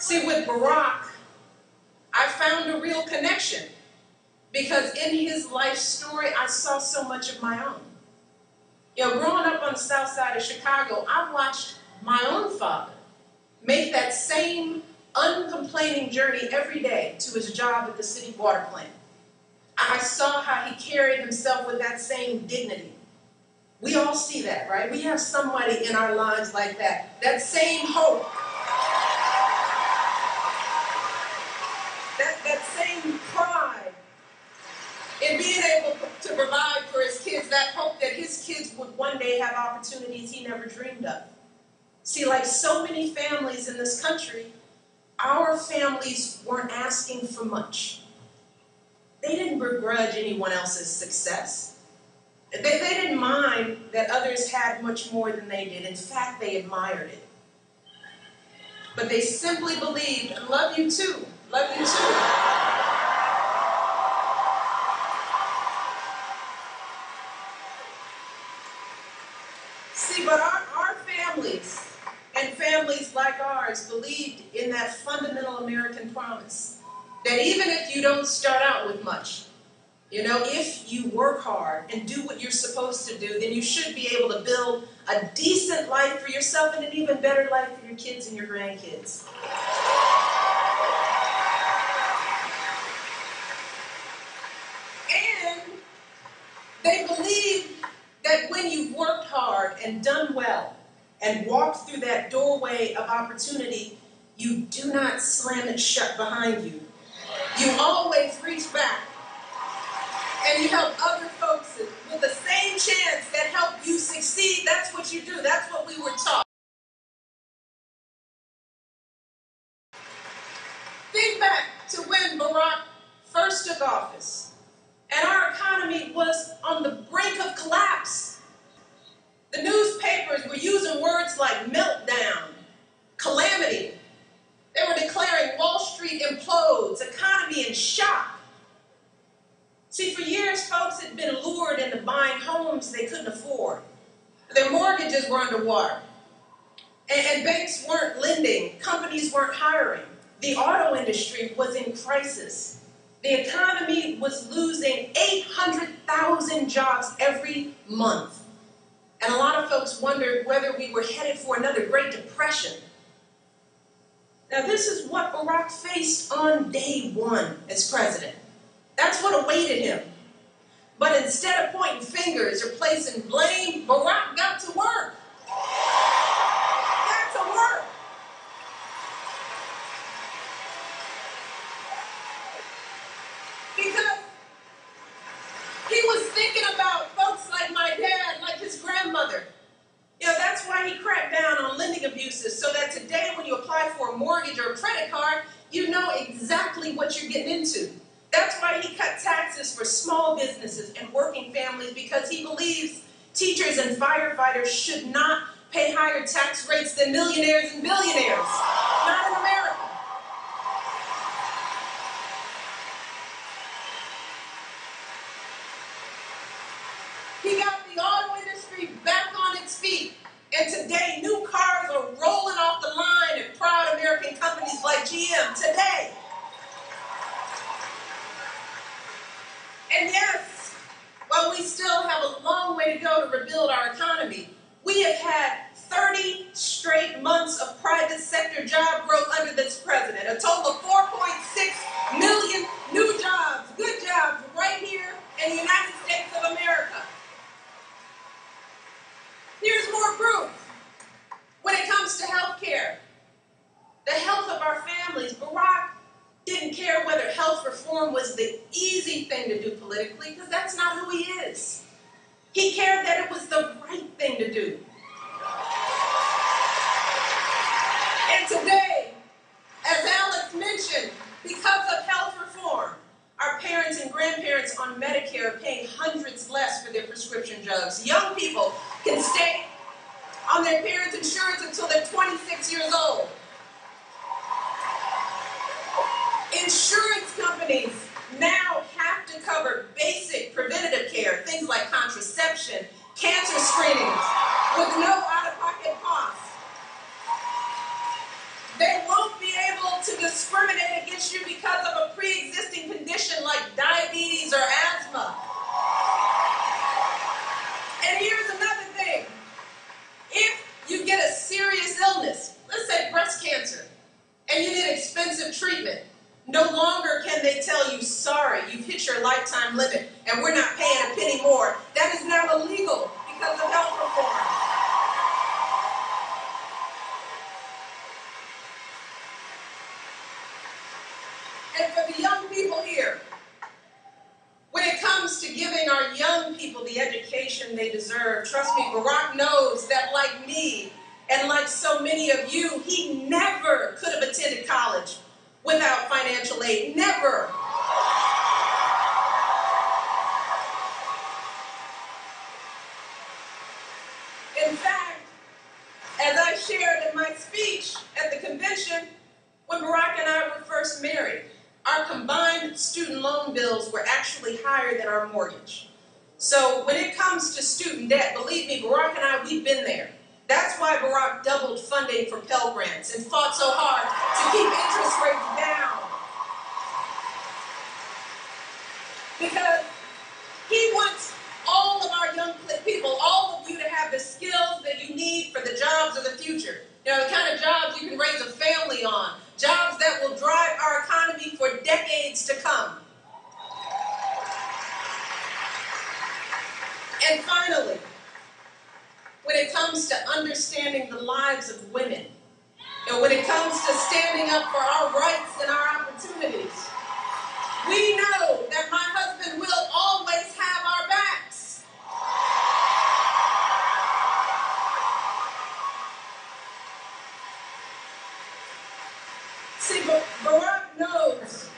See, with Barack, I found a real connection because in his life story, I saw so much of my own. You know, growing up on the south side of Chicago, I watched my own father make that same uncomplaining journey every day to his job at the city water plant. I saw how he carried himself with that same dignity. We all see that, right? We have somebody in our lives like that. That same hope. That same pride in being able to provide for his kids, that hope that his kids would one day have opportunities he never dreamed of. See, like so many families in this country, our families weren't asking for much. They didn't begrudge anyone else's success. They didn't mind that others had much more than they did. In fact, they admired it. But they simply believed, love you too, love you too. See, but our families and families like ours believed in that fundamental American promise that even if you don't start out with much, you know, if you work hard and do what you're supposed to do, then you should be able to build a decent life for yourself and an even better life for your kids and your grandkids. And they believe that when you've worked hard and done well and walked through that doorway of opportunity, you do not slam it shut behind you. You always reach back and you help other folks with the same chance that help you succeed. That's what you do. That's what we were taught. Think back to when Barack first took office and our economy was on the brink of collapse. The newspapers were using words like meltdown, calamity. They were declaring Wall Street implodes, economy in shock. See, for years, folks had been lured into buying homes they couldn't afford. Their mortgages were underwater. And banks weren't lending. Companies weren't hiring. The auto industry was in crisis. The economy was losing 800,000 jobs every month. And a lot of folks wondered whether we were headed for another Great Depression. Now, this is what Barack faced on day one as president. That's what awaited him. But instead of pointing fingers or placing blame, Barack got to work. Got to work. Because he was thinking about folks like my dad, like his grandmother. You know, that's why he cracked down on lending abuses, so that today when you apply for a mortgage or a credit card, you know exactly what you're getting into. That's why he cut taxes for small businesses and working families, because he believes teachers and firefighters should not pay higher tax rates than millionaires and billionaires. Not in America. He got the auto industry back on its feet. And today, new cars are rolling off the line at proud American companies like GM today. And yes, while we still have a long way to go to rebuild our economy, we have had 30 straight months of private sector job growth under this president. A total of 4.6 million new jobs, good jobs, right here in the United States of America. Here's more proof. When it comes to health care, the health of our families, Barack didn't care whether health reform was the easy thing to do politically, because that's not who he is. He cared that it was the right thing to do. And today, as Alex mentioned, because of health reform, our parents and grandparents on Medicare are paying hundreds less for their prescription drugs. Young people can stay on their parents' insurance until they're 26 years old. Insurance companies now have to cover basic preventative care, things like contraception, cancer screenings, with no out-of-pocket costs. They won't be able able to discriminate against you because of a pre-existing condition like diabetes or asthma. And here's another thing. If you get a serious illness, let's say breast cancer, and you need expensive treatment, no longer can they tell you, sorry, you've hit your lifetime limit and we're not paying a penny more. That is now illegal because of health reform. And for the young people here, when it comes to giving our young people the education they deserve, trust me, Barack knows that like me and like so many of you, he never could have attended college without financial aid. Never. In fact, as I shared in my speech at the convention, when Barack and I were first married, our combined student loan bills were actually higher than our mortgage. So when it comes to student debt, believe me, Barack and I, we've been there. That's why Barack doubled funding for Pell Grants and fought so hard to keep interest rates down. Because he wants all of our young people, all of you to have the skills that you need for the jobs of the future. You know, the kind of jobs you can raise a family on. Jobs that will drive our economy for decades to come. And finally, when it comes to understanding the lives of women, and when it comes to standing up for our rights and our opportunities, we know that my husband will always have our backs. See, Barack knows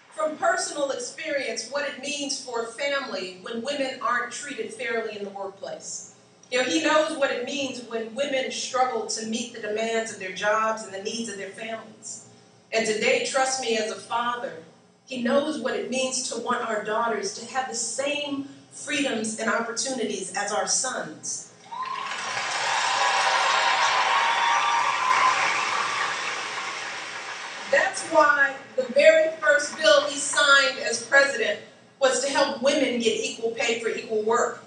from personal experience what it means for a family when women aren't treated fairly in the workplace. You know, he knows what it means when women struggle to meet the demands of their jobs and the needs of their families. And today, trust me, as a father, he knows what it means to want our daughters to have the same freedoms and opportunities as our sons. That's why the very first bill he signed as president was to help women get equal pay for equal work.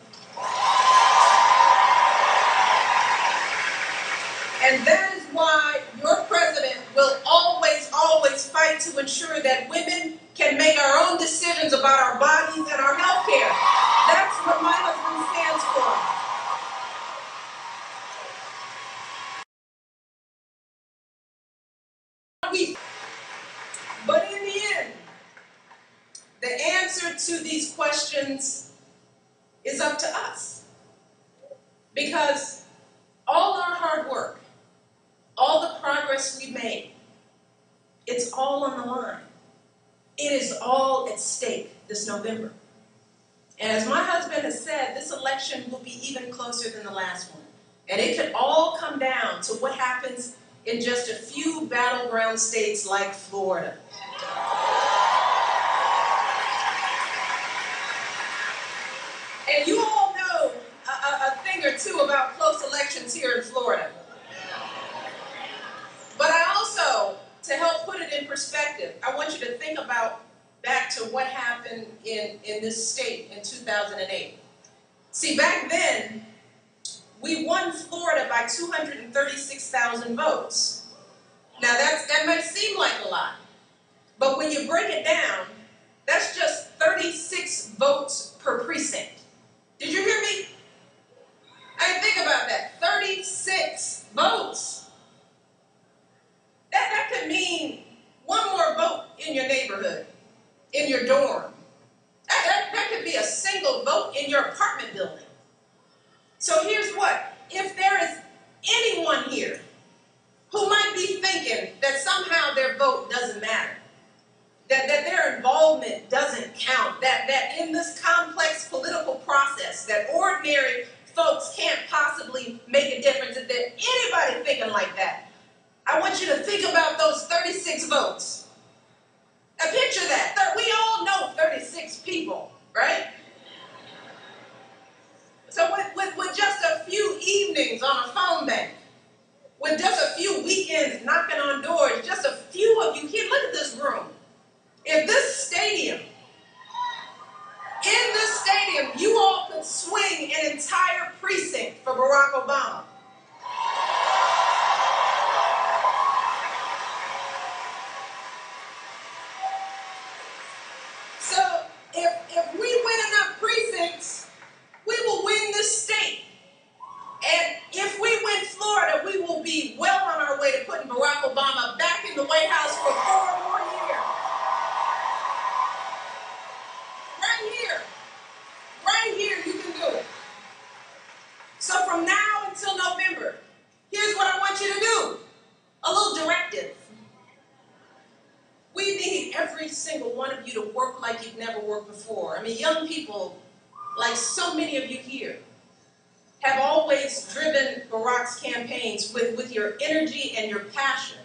And that is why your president will always, always fight to ensure that women can make our own decisions about our bodies and our health care. That's what my husband stands for. But in the end, the answer to these questions is up to us. Because all our hard work, all the progress we've made, it's all on the line. It is all at stake this November. And as my husband has said, this election will be even closer than the last one. And it could all come down to what happens in just a few battleground states like Florida. And you all know a thing or two about close elections here in Florida. But I also, to help put it in perspective, I want you to think about back to what happened in this state in 2008. See, back then, we won Florida by 236,000 votes. Now, that might seem like a lot, but when you break it down, that's just 36 votes per precinct. Did you hear me? I mean, think about that. 36 votes. That could mean one more vote in your neighborhood, in your dorm. That could be a single vote in your apartment building. So here's what. If there is anyone here who might be thinking that somehow their vote doesn't matter, that their involvement doesn't count, that in this complex political process that ordinary folks can't possibly make a difference, if there's anybody thinking like that, I want you to think about those 36 votes. Now picture that. We all know 36 people, right? So with just a few evenings on a phone bank, with just a few weekends knocking on doors, just a few of you White House for 4 more years. Right here, you can do it. So from now until November, here's what I want you to do. A little directive. We need every single one of you to work like you've never worked before. I mean, young people, like so many of you here, have always driven Barack's campaigns with your energy and your passion.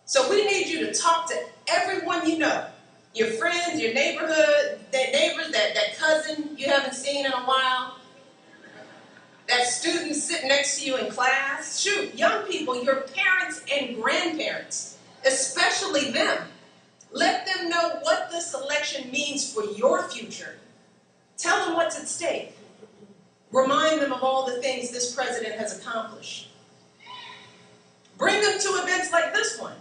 So we need you to talk to everyone you know, your friends, your neighborhood, that neighbors, that cousin you haven't seen in a while, that student sitting next to you in class. Shoot, young people, your parents and grandparents, especially them. Let them know what this election means for your future. Tell them what's at stake. Remind them of all the things this president has accomplished. Bring them to events like this one.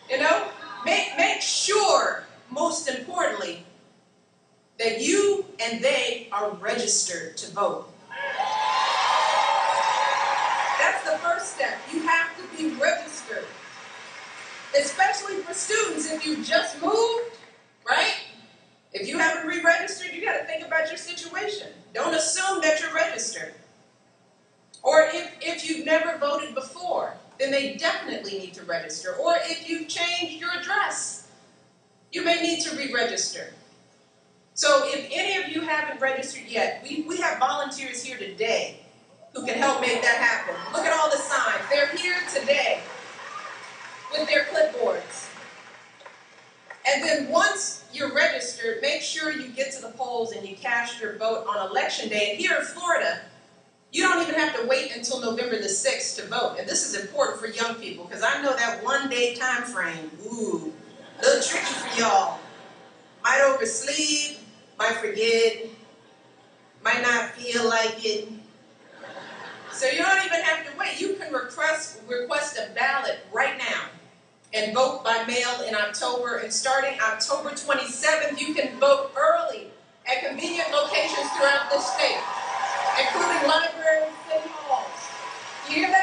You know, make sure, most importantly, that you and they are registered to vote. That's the first step. You have to be registered. Especially for students, if you just moved, right? If you haven't re-registered, you got to think about your situation. Don't assume that you're registered. Or if you've never voted before, then they definitely need to register. Or if you've changed your address, you may need to re-register. So if any of you haven't registered yet, we have volunteers here today who can help make that happen. Look at all the signs. They're here today with their clipboards. And then once you're registered, make sure you get to the polls and you cast your vote on election day. And here in Florida, you don't even have to wait until November the 6th to vote. And this is important for young people because I know that one-day time frame, ooh, a little tricky for y'all. Might oversleep, might forget, might not feel like it. So you don't even have to wait. You can request a ballot right now and vote by mail in October. And starting October 27th, you can vote early at convenient locations throughout the state, including libraries, city halls. You hear that?